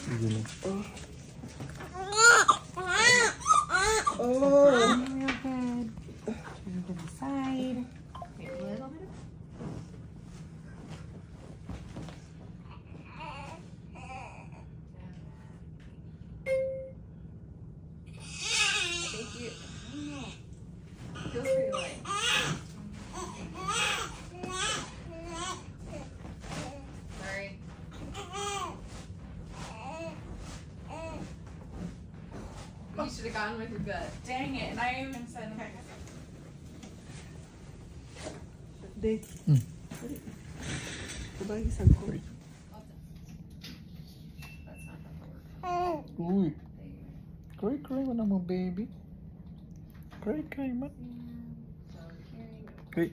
Sige na. Oh. Real good. Real good side. Okay, a little bit. You should have gone with your gut. Dang it, and I even said, okay. Date. Sabay isang ko. That's not gonna work. Uy. Cry mo na mo, baby. Cry man. So hearing. Cry.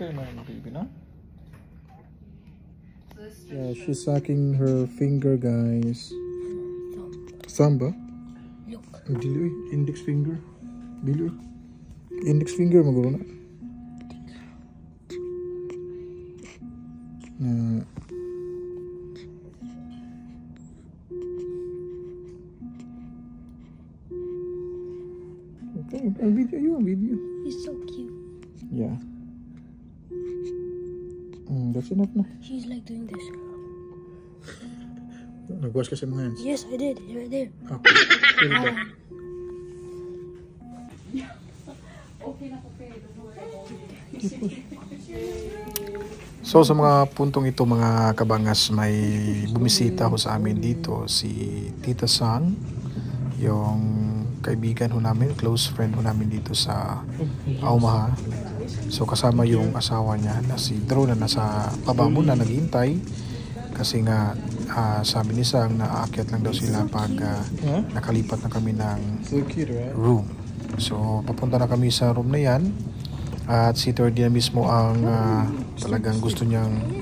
Cry man, baby, na? Yeah, she's sucking her finger, guys. Thumb ba? Look. Dili, index finger. Dili. Index finger maguro na. Okay, a video. He's so cute. Yeah. That's enough na. She's like doing this. Nag-wash kasi mga hands. Yes, I did. Right there. Okay. Pwede ba? So sa mga puntong ito mga kabangas, may bumisita ho sa amin dito si Tita Sang, yung kaibigan ho namin, close friend ho namin dito sa Aumaha. So kasama yung asawa niya na si Drew na nasa baba muna naghihintay kasi nga sabi ni Sang na aakyat lang daw sila pag nakalipat na kami ng room. So papunta na kami sa room na yan. At si Tordy na mismo ang talagang gusto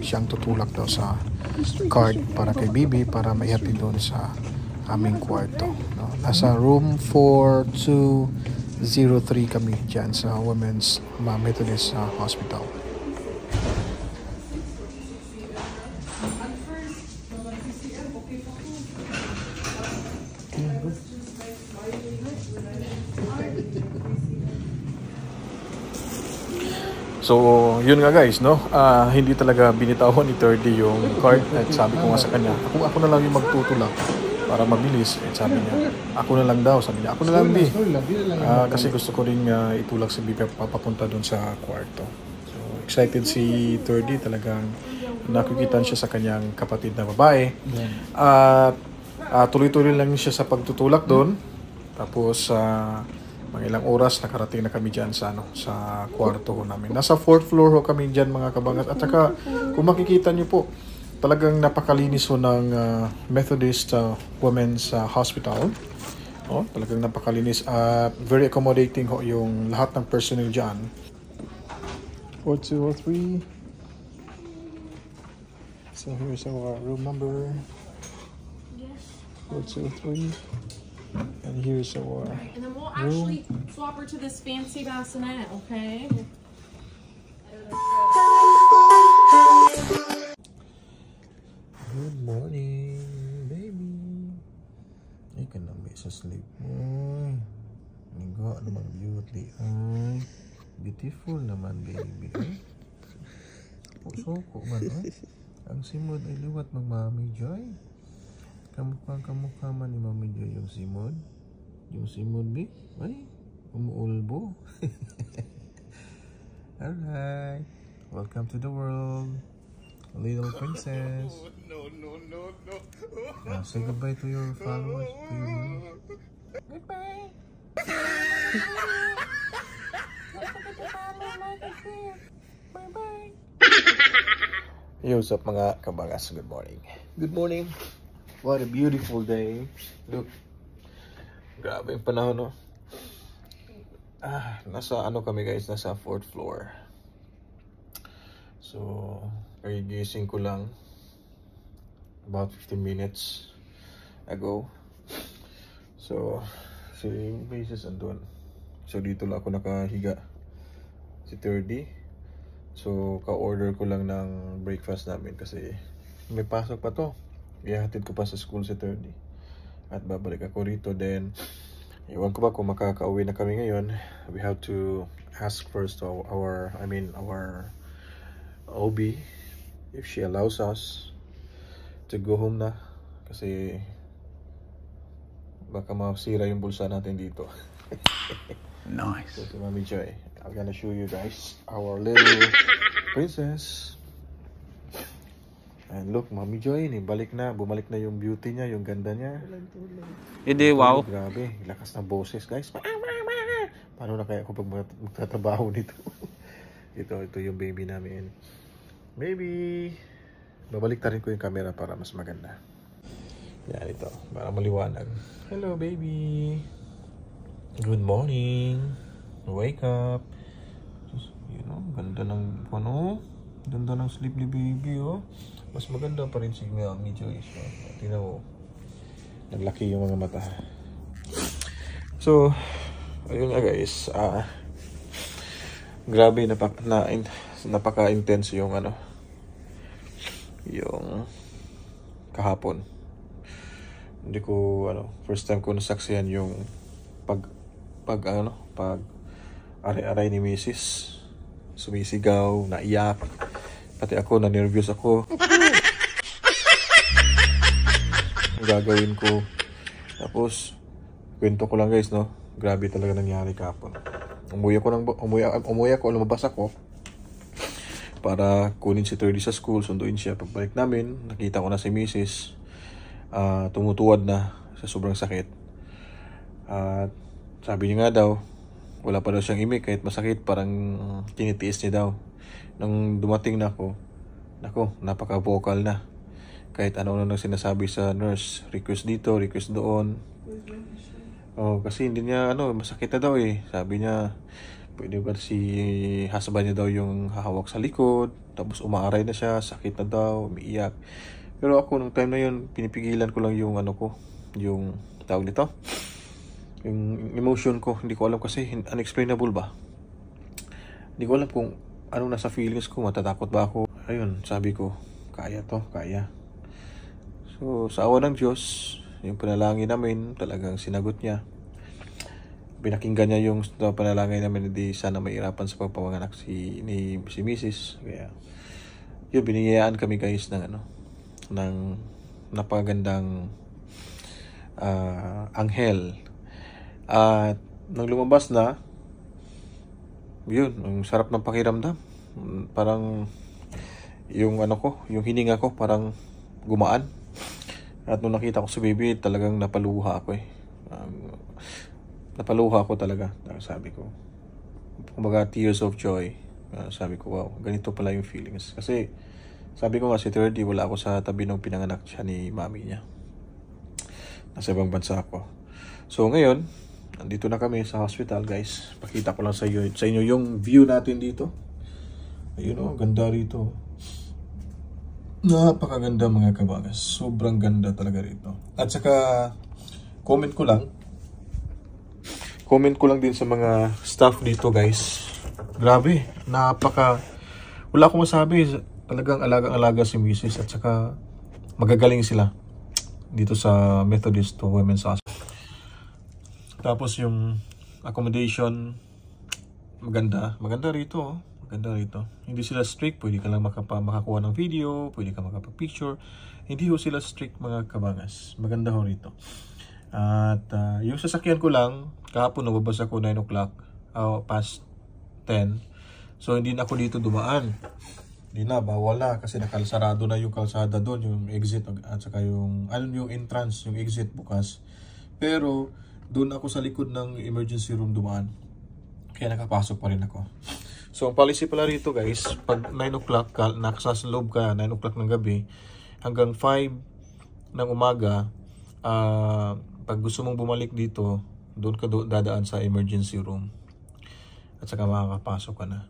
siyang tutulak daw sa card para kay Bibi para maihatid doon sa aming kwarto. No? Nasa room 4203 kami dyan sa Women's Methodist Hospital. So, yun nga guys, no? Hindi talaga binitawan ni Tordy yung card at sabi ko nga sa kanya, ako na lang yung magtutulak para mabilis. At sabi niya, ako na lang daw. Sabi niya, ako na lang di. Kasi gusto ko rin itulak si Bibi papunta doon sa kwarto. So, excited si Tordy. Talagang nakikitan siya sa kanyang kapatid na babae. At tuloy-tuloy lang siya sa pagtutulak doon. Tapos, mga ilang oras nakarating na kami dyan sa kwarto ho namin. Nasa 4th floor ho kami dyan mga kabangat. At saka kung makikita nyo po, talagang napakalinis ho ng Methodist Women's Hospital. Talagang napakalinis at very accommodating ho yung lahat ng personnel dyan. 4203. So here's our room number. 4203. And here's our And then we'll actually swap her to this fancy bassinet, okay? Good morning, baby. Ay, ka na ba sa sleep mo? Nigo naman beauty. Ay, beautiful naman, baby. Puso ko man, Ang simod ay liwat mag-Mami Joy. Kamukha man ni Mami Joy yung simod. Yung simod, bi? Ay, umuulbo. Alright. Welcome to the world. Little princess. No. Say goodbye to your followers. Goodbye. Bye-bye. Yo, what's up mga kabangas? Good morning. Good morning. What a beautiful day. Look. Grabe yung panahon, no? Nasa kami guys, nasa 4th floor. So, kagigising ko lang about 15 minutes ago. So, si Mrs. andun. So, dito lang ako nakahiga. Si 30. So, ka-order ko lang ng breakfast namin kasi may pasok pa to. Ihahatid ko pa sa school si 30. At babalik ako rito. Then, iwan ko ba kung makaka-uwi na kami ngayon. We have to ask first to our OB if she allows us to go home na. Kasi baka masira yung bulsa natin dito. Nice. So, si Mami Joy, I'm gonna show you guys our little princess. And look, Mami Joy, bumalik na yung beauty niya, yung ganda niya. Hindi, wow. Grabe, lakas ng boses, guys. Paano na kaya ako pag magtatrabaho nito? ito yung baby namin. Maybe babalik ta rin ko yung camera para mas maganda. Yan, ito, para maliwanag. Hello, baby. Good morning. Wake up. You know, ganda ng ganda ng sleep ni baby, oh. Mas maganda pa rin si Mami Joyce. Tingnan mo. Naglaki yung mga mata. So, ayun nga guys. Grabe, napaka-intense yung yung kahapon. Hindi ko first time ko nasaksihan yung pag aray-aray ni Mrs. Sumisigaw, naiyak. Pati ako, na-nervous ako. Ang gagawin ko. Tapos, kwento ko lang guys, no? Grabe talaga nangyari kahapon. Umuwi ako, lumabas ako para kunin si 30 sa school, sunduin siya. Pagbalik namin, nakita ko na si Mrs. Tumutuwad na sa sobrang sakit. At sabi niya nga daw, wala pa daw siyang imik kahit masakit, parang tinitiis niya daw. Nung dumating na ako, napaka-vocal na. Kahit ano nang sinasabi sa nurse, request dito, request doon. Kasi hindi niya masakit na daw eh. Sabi niya, pwede ba si husband niya daw yung hahawak sa likod, tapos umaaray na siya, sakit na daw, umiiyak. Pero ako nung time na yun, pinipigilan ko lang yung yung tawag nito, yung emotion ko. Hindi ko alam kasi unexplainable ba. Hindi ko alam kung ano nasa feelings ko, matatakot ba ako. Ayun, sabi ko, kaya to, kaya. So, sa awa ng Diyos, yung panalangin namin, talagang sinagot niya. Pinakinggan niya yung panalangin namin, hindi sana mahirapan sa pagpapanganak si Mrs. Kaya, yun, binigayaan kami guys ng napagandang anghel. At nang lumabas na, yun, ang sarap ng pakiramdam. Parang yung yung hininga ko parang gumaan. At nung nakita ko si baby, talagang napaluha ako eh. Napaluha ako talaga. Sabi ko, kumbaga tears of joy. Sabi ko, wow, ganito pala yung feelings. Kasi sabi ko nga si 30, wala ako sa tabi nung pinanganak siya ni mami niya. Nasa ibang bansa ako. So ngayon, nandito na kami sa hospital guys. Pakita ko lang sa inyo yung view natin dito. Ayun ganda rito. Napakaganda mga kabagas. Sobrang ganda talaga rito. At saka comment ko lang din sa mga staff dito guys. Grabe, wala akong masabi. Talagang alagang-alaga si Mrs. At saka magagaling sila dito sa Methodist Women's Hospital. Tapos yung accommodation, maganda rito. Maganda rito. Hindi sila strict, pwede ka lang makakuha ng video, pwede ka makapag-picture. Hindi ho sila strict mga kabangas. Maganda ho rito. At yung sasakyan ko lang, kahapon nababas ako 9 o'clock, past 10. So hindi na ako dito dumaan. Hindi na, bawal na kasi nakalsarado na yung kalsada doon, yung exit at saka yung entrance, yung exit bukas. Pero doon ako sa likod ng emergency room dumaan. Kaya nakapasok pa rin ako. So, ang policy pala rito guys, pag 9 o'clock ka, nakasasa loob ka, 9 o'clock ng gabi, hanggang 5 ng umaga, pag gusto mong bumalik dito, doon ka dadaan sa emergency room. At saka makakapasok ka na.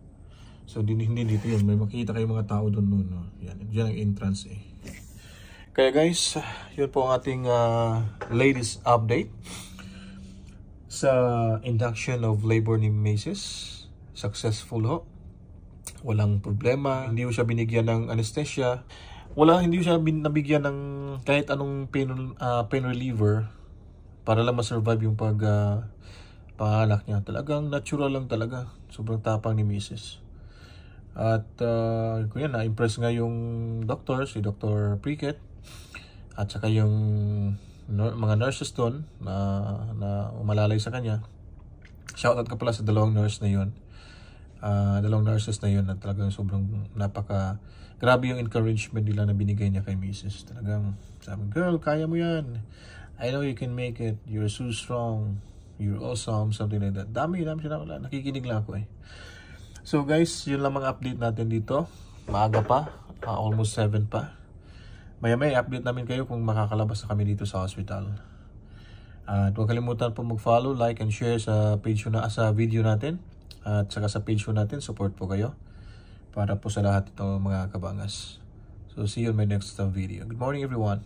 So, hindi dito yun. May makikita kayong mga tao doon noon. No? Yan ang entrance eh. Kaya guys, yun po ang ating latest update. Sa induction of labor ni Mrs. Successful ho. Walang problema. Hindi ko siya binigyan ng anesthesia. Hindi siya nabigyan ng kahit anong pain reliever para lang ma-survive yung panganak niya. Talagang natural lang talaga. Sobrang tapang ni Mrs. At na-impress nga yung doctor, si Dr. Prickett, at saka yung mga nurses doon na umalalay sa kanya. Shoutout ka pala sa dalawang nurses na yun na talagang sobrang grabe yung encouragement nila na binigay niya kay Mrs. Talagang sabi, girl, kaya mo yan. I know you can make it. You're so strong. You're awesome. Something like that. Dami siya na. Nakikinig lang ako eh. So guys, yun lang mga update natin dito. Maaga pa. Almost 7 pa. Maya-maya update namin kayo kung makakalabas na kami dito sa hospital. At huwag kalimutan po mag-follow, like, and share sa video natin. At saka sa page natin, support po kayo. Para po sa lahat ito mga kabangas. So see you in my next video. Good morning everyone.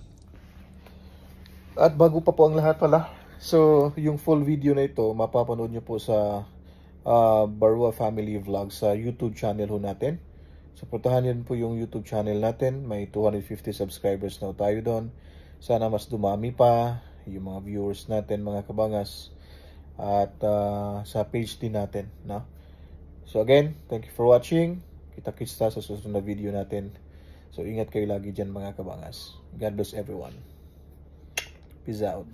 At bago pa po ang lahat pala. So yung full video na ito, mapapanood nyo po sa Barua Family Vlog sa YouTube channel ho natin. Suportahan nyo po yung YouTube channel natin. May 250 subscribers na tayo doon. Sana mas dumami pa yung mga viewers natin mga kabangas. At sa page din natin. No? So again, thank you for watching. Kita-kits sa susunod na video natin. So ingat kayo lagi dyan mga kabangas. God bless everyone. Peace out.